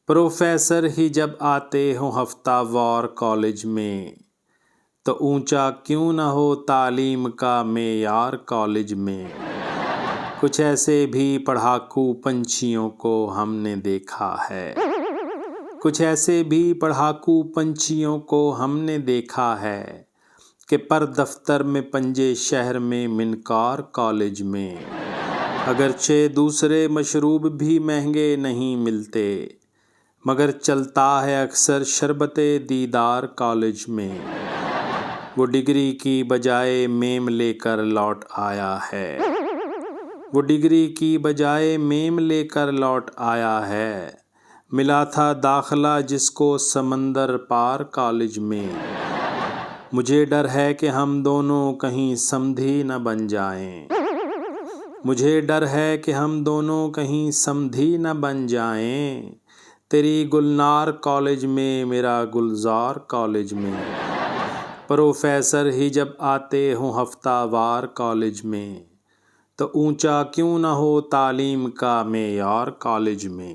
Professor ہی جب آتے ہوں ہفتہ وار کالج میں، تو اونچا کیوں نہ ہو تعلیم کا معیار کالج میں۔ کچھ ایسے بھی پڑھاکو پنچھیوں کو ہم نے دیکھا ہے، کچھ ایسے بھی پڑھاکو پنچھیوں کو ہم نے دیکھا ہے کہ پر دفتر میں پنجے شہر میں منکار کالج میں۔ اگرچہ دوسرے مشروب بھی مہنگے نہیں ملتے، مگر چلتا ہے اکثر شربت دیدار کالج میں۔ وہ ڈگری کی بجائے میم لے کر لوٹ آیا ہے، وہ ڈگری کی بجائے میم لے کر لوٹ آیا ہے۔ ملا تھا داخلہ جس کو سمندر پار کالج میں۔ مجھے ڈر ہے کہ ہم دونوں کہیں سمدھی نہ بن جائیں، مجھے ڈر ہے کہ ہم دونوں کہیں سمدھی نہ بن جائیں۔ تیری گلنار کالج میں، میرا گلزار کالج میں۔ پروفیسر ہی جب آتے ہوں ہفتہ وار کالج میں، تو اونچا کیوں نہ ہو تعلیم کا معیار کالج میں۔